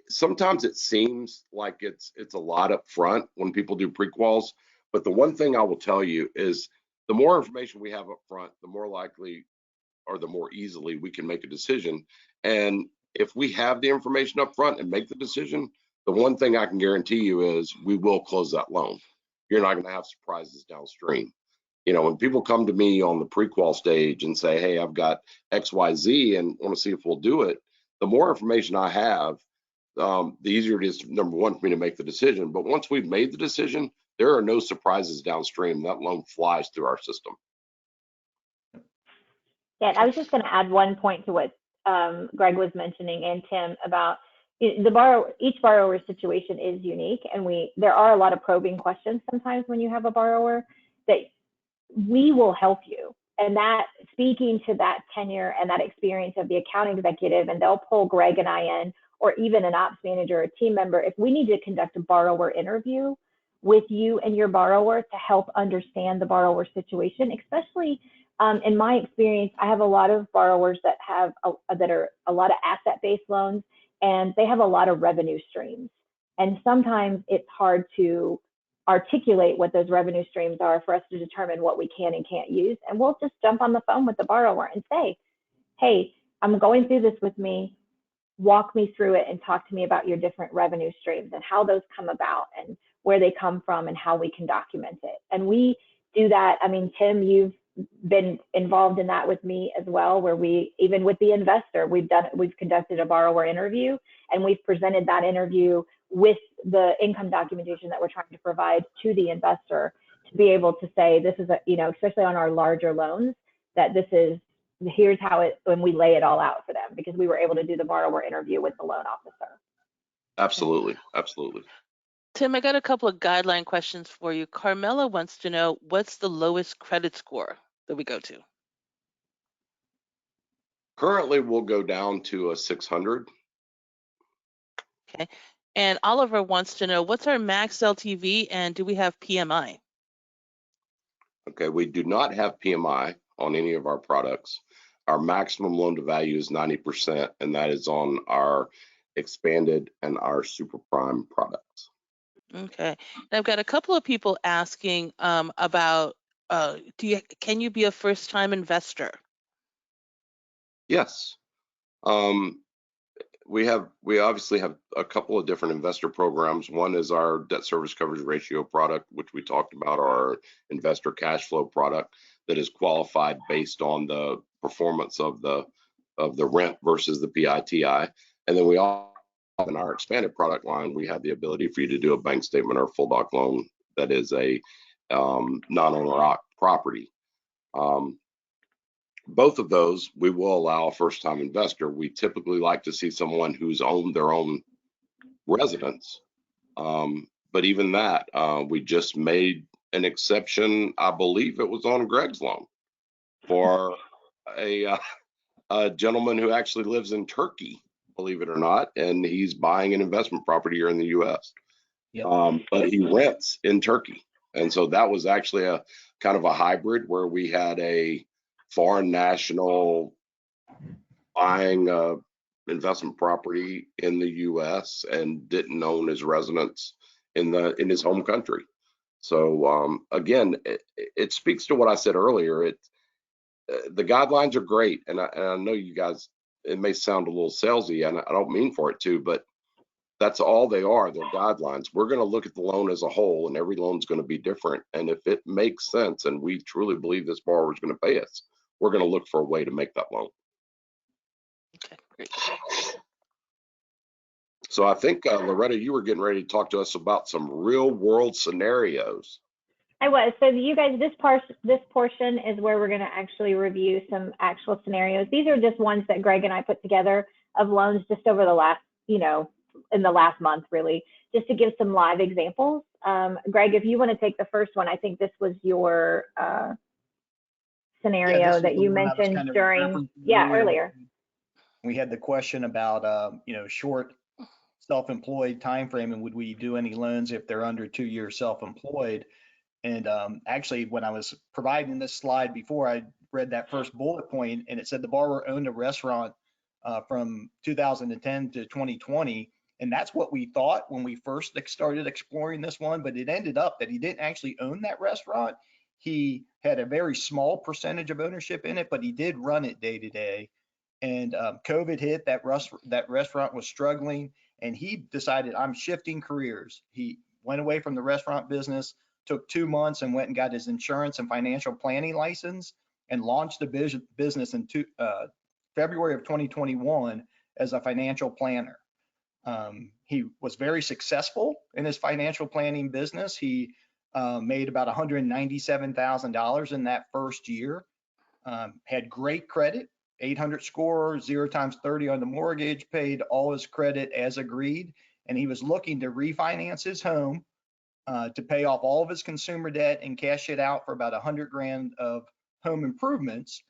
Sometimes it seems like it's a lot up front when people do prequals, but the one thing I will tell you is the more information we have up front, the more likely the more easily we can make a decision. And if we have the information up front and make the decision, the one thing I can guarantee you is we will close that loan. You're not going to have surprises downstream. You know, when people come to me on the pre-qual stage and say, hey, I've got XYZ and want to see if we'll do it, the more information I have, the easier it is, number one, for me to make the decision. But once we've made the decision, there are no surprises downstream. That loan flies through our system. Yeah, I was just going to add one point to what Greg was mentioning and Tim about the borrower. Each borrower's situation is unique, and there are a lot of probing questions sometimes when you have a borrower that we will help you. And that, speaking to that tenure and that experience of the account executive, and they'll pull Greg and I in, or even an ops manager or team member, if we need to conduct a borrower interview with you and your borrower to help understand the borrower situation, especially in my experience, I have a lot of borrowers that are a lot of asset-based loans, and they have a lot of revenue streams. And sometimes it's hard to articulate what those revenue streams are for us to determine what we can and can't use. And we'll just jump on the phone with the borrower and say, hey, I'm going through this with me. Walk me through it and talk to me about your different revenue streams and how those come about and where they come from and how we can document it. And we do that. I mean, Tim, you've been involved in that with me as well, where we, even with the investor, we've conducted a borrower interview, and we've presented that interview with the income documentation that we're trying to provide to the investor to be able to say, this is especially on our larger loans, that here's how it, when we lay it all out for them, because we were able to do the borrower interview with the loan officer. Absolutely. Absolutely. Tim, I got a couple of guideline questions for you. Carmela wants to know, what's the lowest credit score that we go to? Currently, we'll go down to a 600. Okay. And Oliver wants to know, what's our max LTV and do we have PMI? Okay, we do not have PMI on any of our products. Our maximum loan to value is 90%, and that is on our expanded and our super prime products. Okay. And I've got a couple of people asking about, can you be a first-time investor? Yes. We obviously have a couple of different investor programs. One is our debt service coverage ratio product, which we talked about, our investor cash flow product that is qualified based on the performance of the rent versus the PITI. And then we all, in our expanded product line, we have the ability for you to do a bank statement or a full doc loan that is a non-owner property. Both of those, we will allow a first-time investor. We typically like to see someone who's owned their own residence. But even that, we just made an exception. I believe it was on Greg's loan for a gentleman who actually lives in Turkey, believe it or not, and he's buying an investment property here in the U.S. Yep. But he rents in Turkey. And so that was actually a kind of a hybrid where we had a foreign national buying investment property in the U.S. and didn't own his residence in his home country. So again, it speaks to what I said earlier. The guidelines are great, and I know you guys, it may sound a little salesy, and I don't mean for it to, but that's all they are. They're guidelines. We're going to look at the loan as a whole, and every loan is going to be different. And if it makes sense, and we truly believe this borrower is going to pay us, we're going to look for a way to make that loan. Okay, great. So I think, Loretta, you were getting ready to talk to us about some real world scenarios. I was. So you guys, this portion is where we're going to actually review some actual scenarios. These are just ones that Greg and I put together of loans just over the last, in the last month, really, just to give some live examples. Greg, if you want to take the first one, I think this was your scenario that you mentioned during, earlier. We had the question about, short self-employed time frame, and would we do any loans if they're under 2 years self-employed? And actually, when I was providing this slide before, I read that first bullet point, and it said the borrower owned a restaurant from 2010 to 2020. And that's what we thought when we first started exploring this one, but it ended up that he didn't actually own that restaurant. He had a very small percentage of ownership in it, but he did run it day to day. And COVID hit, that restaurant was struggling, and he decided, I'm shifting careers. He went away from the restaurant business, took 2 months and went and got his insurance and financial planning license and launched the business in February of 2021 as a financial planner. He was very successful in his financial planning business. He made about $197,000 in that first year, had great credit, 800 score, 0 times 30 on the mortgage, paid all his credit as agreed, and he was looking to refinance his home to pay off all of his consumer debt and cash it out for about 100 grand of home improvements.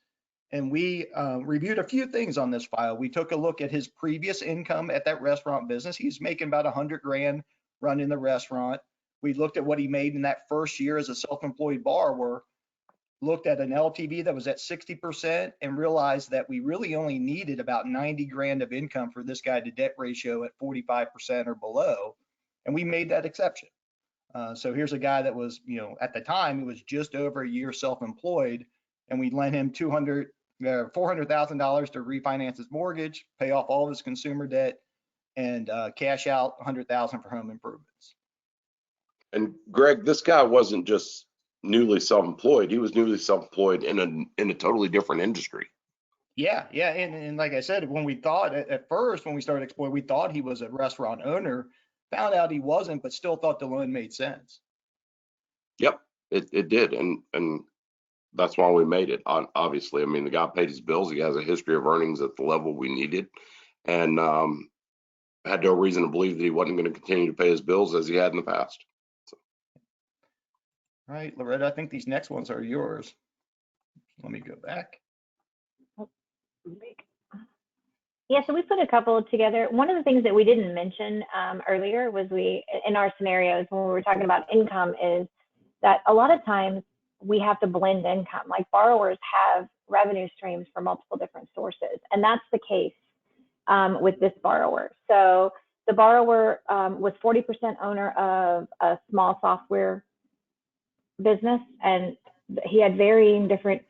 And we reviewed a few things on this file. We took a look at his previous income at that restaurant business. He's making about 100 grand running the restaurant. We looked at what he made in that first year as a self-employed borrower, looked at an LTV that was at 60% and realized that we really only needed about 90 grand of income for this guy to debt ratio at 45% or below. And we made that exception. So here's a guy that was, at the time, he was just over a year self-employed, and we lent him $400,000 to refinance his mortgage, pay off all of his consumer debt, and cash out $100,000 for home improvements. And Greg, this guy wasn't just newly self-employed. He was newly self-employed in a totally different industry. Yeah. And like I said, when we thought at first, when we started exploring, we thought he was a restaurant owner, found out he wasn't, but still thought the loan made sense. Yep, it did. And that's why we made it. Obviously, I mean, the guy paid his bills. He has a history of earnings at the level we needed, and had no reason to believe that he wasn't going to continue to pay his bills as he had in the past. So. All right, Loretta, I think these next ones are yours. Let me go back. Yeah, so we put a couple together. One of the things that we didn't mention earlier was in our scenarios when we were talking about income, is that a lot of times we have to blend income. Like, borrowers have revenue streams from multiple different sources, and that's the case with this borrower. So the borrower was 40% owner of a small software business, and he had varying different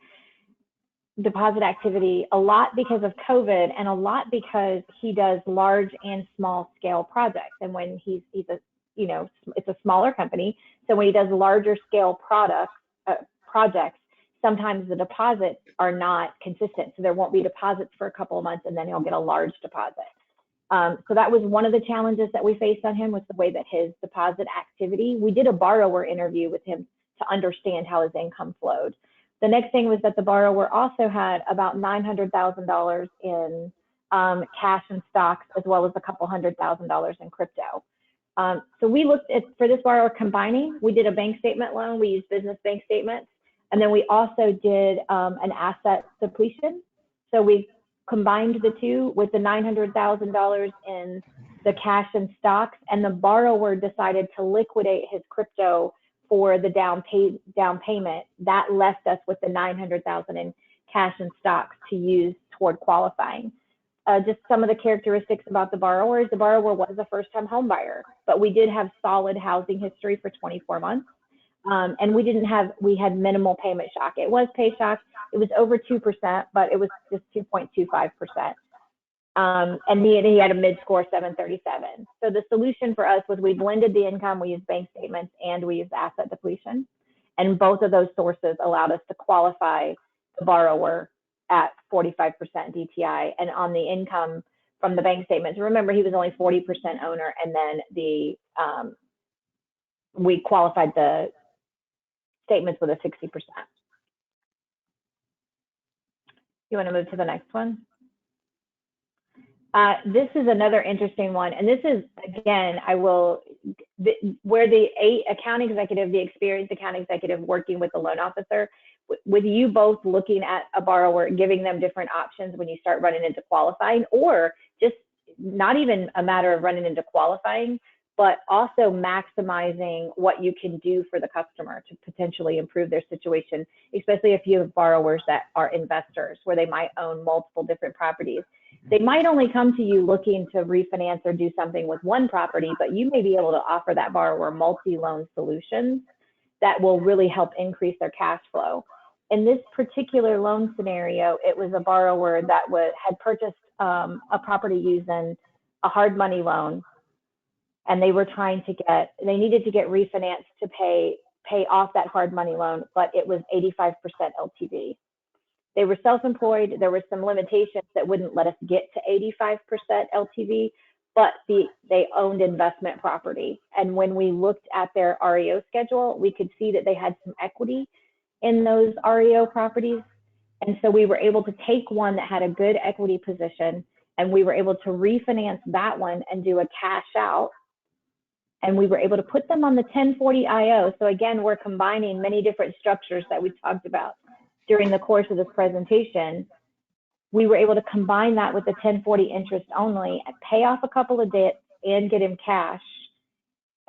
deposit activity, a lot because of COVID, and a lot because he does large and small scale projects. And when he's a, it's a smaller company, so when he does larger scale projects, sometimes the deposits are not consistent. So there won't be deposits for a couple of months, and then he'll get a large deposit. So that was one of the challenges that we faced on him, was the way that his deposit activity. We did a borrower interview with him to understand how his income flowed. The next thing was that the borrower also had about $900,000 in cash and stocks, as well as a couple $100,000 in crypto. So we looked at, for this borrower, combining. We did a bank statement loan. We used business bank statements. And then we also did an asset depletion. So we combined the two with the $900,000 in the cash and stocks. And the borrower decided to liquidate his crypto for the down payment. That left us with the $900,000 in cash and stocks to use toward qualifying. Just some of the characteristics about the borrower. The borrower was a first-time home buyer, but we did have solid housing history for 24 months. And we had minimal payment shock. It was pay shock. It was over 2%, but it was just 2.25%. And he had a mid-score 737. So the solution for us was, we blended the income, we used bank statements, and we used asset depletion. And both of those sources allowed us to qualify the borrower at 45% DTI. And on the income from the bank statements, remember, he was only 40% owner, and then we qualified the statements with a 60%. You want to move to the next one? This is another interesting one, and this is, again, where the account executive, the experienced account executive working with the loan officer, with you both looking at a borrower, giving them different options when you start running into qualifying, or just not even a matter of running into qualifying, but also maximizing what you can do for the customer to potentially improve their situation, especially if you have borrowers that are investors, where they might own multiple different properties. They might only come to you looking to refinance or do something with one property, but you may be able to offer that borrower multi-loan solutions that will really help increase their cash flow. In this particular loan scenario, it was a borrower that had purchased a property using a hard money loan, and they needed to get refinanced to pay off that hard money loan, but it was 85% LTV. They were self-employed. There were some limitations that wouldn't let us get to 85% LTV, but they owned investment property. And when we looked at their REO schedule, we could see that they had some equity in those REO properties. And so we were able to take one that had a good equity position, and we were able to refinance that one and do a cash out. And we were able to put them on the 1040 IO. So again, we're combining many different structures that we talked about during the course of this presentation. We were able to combine that with the 1040 interest only, pay off a couple of debts, and get him cash.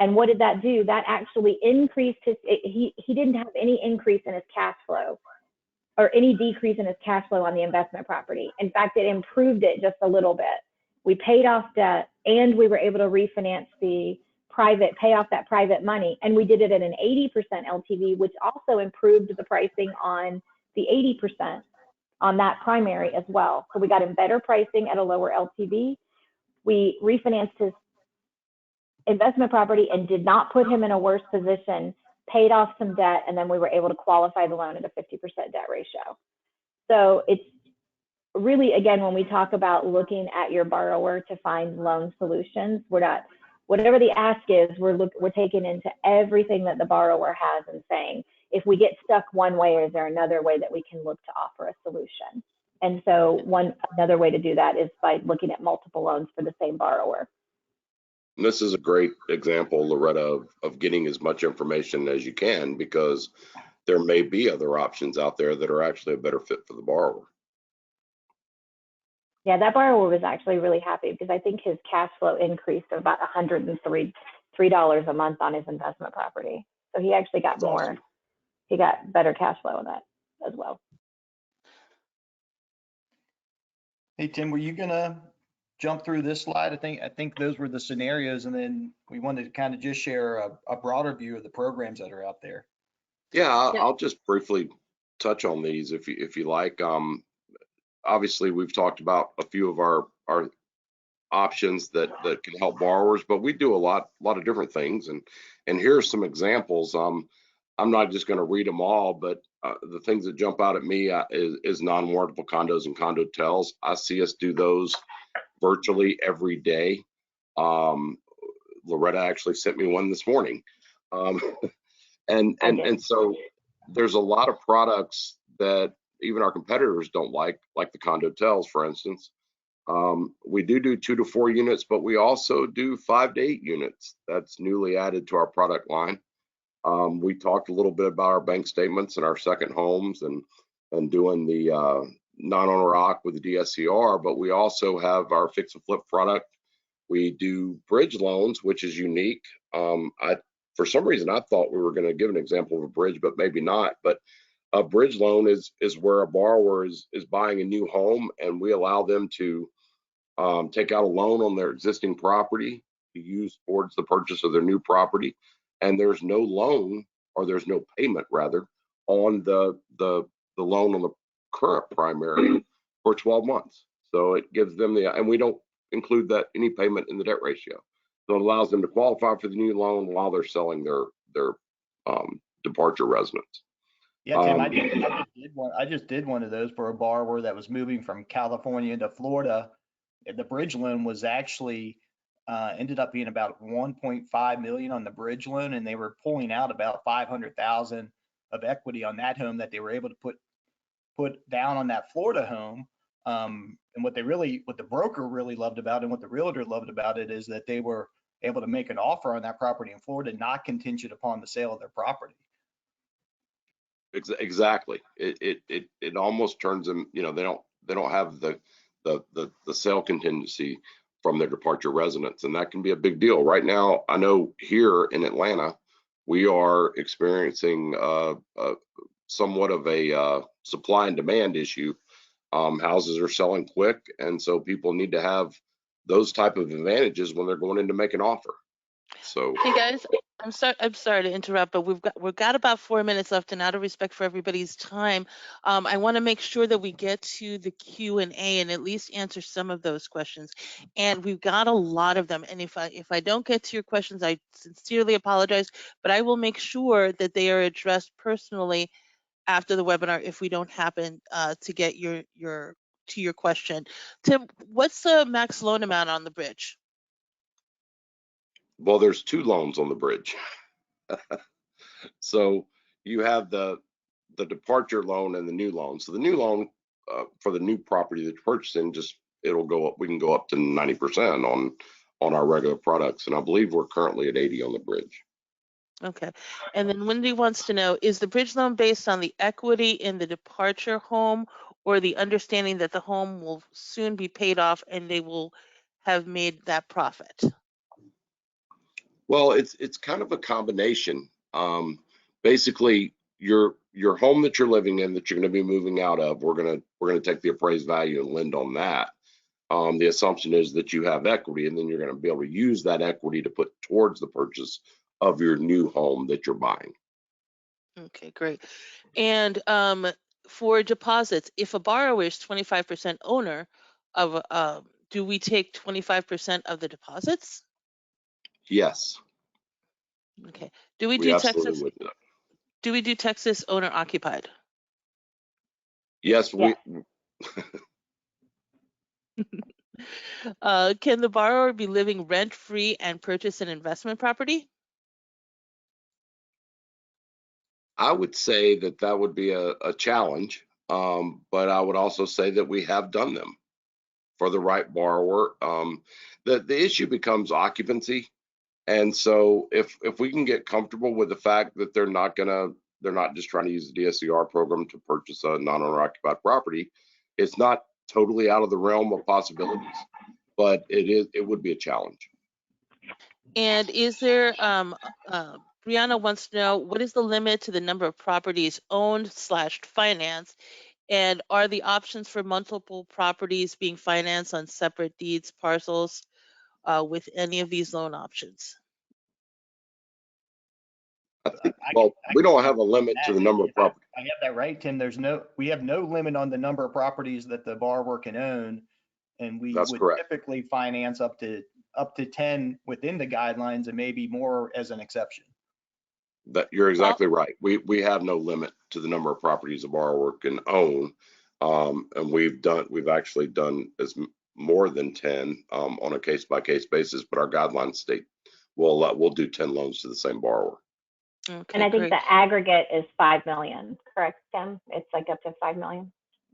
And what did that do? That actually increased he didn't have any increase in his cash flow or any decrease in his cash flow on the investment property. In fact, it improved it just a little bit. We paid off debt, and we were able to refinance pay off that private money. And we did it at an 80% LTV, which also improved the pricing on the 80% on that primary as well. So we got him better pricing at a lower LTV. We refinanced his investment property and did not put him in a worse position, paid off some debt, and then we were able to qualify the loan at a 50% debt ratio. So it's really, again, when we talk about looking at your borrower to find loan solutions, whatever the ask is, we're taking into everything that the borrower has and saying, if we get stuck one way, is there another way that we can look to offer a solution? And so another way to do that is by looking at multiple loans for the same borrower. And this is a great example, Loretta, of getting as much information as you can, because there may be other options out there that are actually a better fit for the borrower. Yeah, that borrower was actually really happy because I think his cash flow increased to about $103 a month on his investment property. So he actually got more. Awesome. He got better cash flow on that as well. Hey, Tim, were you gonna jump through this slide? I think those were the scenarios, and then we wanted to kind of just share a broader view of the programs that are out there. Yeah, I'll just briefly touch on these if you like. Obviously, we've talked about a few of our options that can help borrowers, but we do a lot of different things. And here's some examples. I'm not just going to read them all, but the things that jump out at me is non-warrantable condos and condotels. I see us do those virtually every day. Loretta actually sent me one this morning. And so there's a lot of products that even our competitors don't like the condotels, for instance. We do 2 to 4 units, but we also do 5 to 8 units. That's newly added to our product line. We talked a little bit about our bank statements and our second homes and doing the non-owner occ with the DSCR, but we also have our fix and flip product. We do bridge loans, which is unique. For some reason, I thought we were going to give an example of a bridge, but maybe not. But a bridge loan is where a borrower is buying a new home, and we allow them to take out a loan on their existing property to use towards the purchase of their new property. And there's no loan, or there's no payment rather, on the loan on the current primary for 12 months. So it gives them and we don't include that any payment in the debt ratio. So it allows them to qualify for the new loan while they're selling their departure residence. Yeah, Tim, I just did one of those for a borrower that was moving from California to Florida. The bridge loan was actually ended up being about 1.5 million on the bridge loan, and they were pulling out about 500,000 of equity on that home that they were able to put down on that Florida home. And what the broker really loved about it and what the realtor loved about it is that they were able to make an offer on that property in Florida, not contingent upon the sale of their property. Exactly. It almost turns them, they don't have the sale contingency from their departure residence, and that can be a big deal. Right now, I know here in Atlanta, we are experiencing somewhat of a supply and demand issue. Houses are selling quick, and so people need to have those type of advantages when they're going in to make an offer. So, Hey guys, I'm sorry to interrupt, but we've got about 4 minutes left, and out of respect for everybody's time, I want to make sure that we get to the Q&A and at least answer some of those questions. And we've got a lot of them. And if I don't get to your questions, I sincerely apologize, but I will make sure that they are addressed personally after the webinar if we don't happen to get your question. Tim, what's the max loan amount on the bridge? well, there's 2 loans on the bridge. So you have the departure loan and the new loan. So the new loan for the new property that you're purchasing, it'll go up. We can go up to 90% on our regular products, and I believe we're currently at 80 on the bridge. Okay. And then Wendy wants to know, is the bridge loan based on the equity in the departure home or the understanding that the home will soon be paid off and they will have made that profit? Well, it's kind of a combination. Basically, your home that you're living in that you're going to be moving out of, we're gonna take the appraised value and lend on that. The assumption is that you have equity, and then you're going to be able to use that equity to put towards the purchase of your new home that you're buying. Okay, great. And for deposits, if a borrower is 25% owner of, do we take 25% of the deposits? Yes, Okay. Do we we do absolutely Texas? would do that. Do we do Texas owner occupied? Yes, Yes. Can the borrower be living rent-free and purchase an investment property? I would say that would be a challenge, but I would also say that we have done them for the right borrower. The issue becomes occupancy, and so if we can get comfortable with the fact that they're not just trying to use the DSCR program to purchase a non-owner occupied property, it's not totally out of the realm of possibilities, but it would be a challenge. And is there, Brianna wants to know, what is the limit to the number of properties owned / financed? And are the options for multiple properties being financed on separate deeds, parcels, with any of these loan options? I think, well, we don't have a limit to the number of properties. I have that right, Tim. We have no limit on the number of properties that the borrower can own. And we That's would correct. typically finance up to 10 within the guidelines and maybe more as an exception. That you're exactly right. We have no limit to the number of properties a borrower can own, and we've actually done more than 10 on a case by case basis. But our guidelines state we'll do 10 loans to the same borrower. Okay, and I think great. the aggregate is 5 million, correct, Tim? It's like up to 5 million,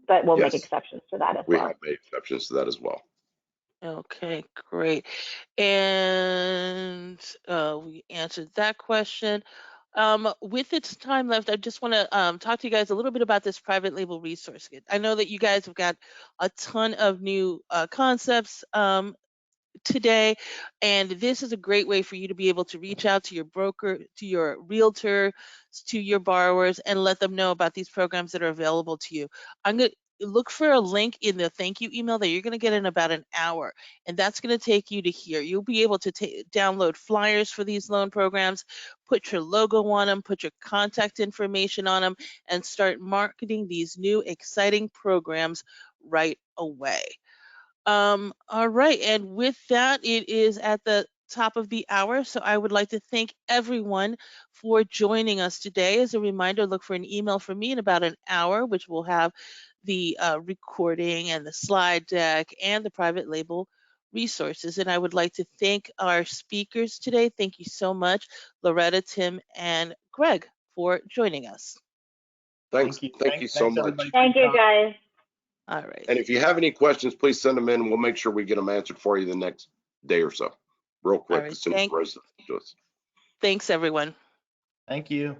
but we'll make Yes. exceptions to that as We well. have made exceptions to that as well. Okay, great. And we answered that question. With its time left, I just want to talk to you guys a little bit about this private label resource kit. I know that you guys have got a ton of new concepts today, and this is a great way for you to be able to reach out to your broker, to your realtor, to your borrowers, and let them know about these programs that are available to you. I'm going to look for a link in the thank you email that you're going to get in about an hour, and that's going to take you to here. You'll be able to download flyers for these loan programs, put your logo on them, put your contact information on them, and start marketing these new exciting programs right away. All right, and with that, it is at the top of the hour, so I would like to thank everyone for joining us today. As a reminder, look for an email from me in about an hour, which will have the recording and the slide deck and the private label resources. And I would like to thank our speakers today. Thank you so much, Loretta, Tim, and Greg, for joining us. Thank you so much. Thank you, guys. All right. And if you have any questions, please send them in. We'll make sure we get them answered for you the next day or so, real quick, All right, as soon as the rest of it to us. Thanks, everyone. Thank you.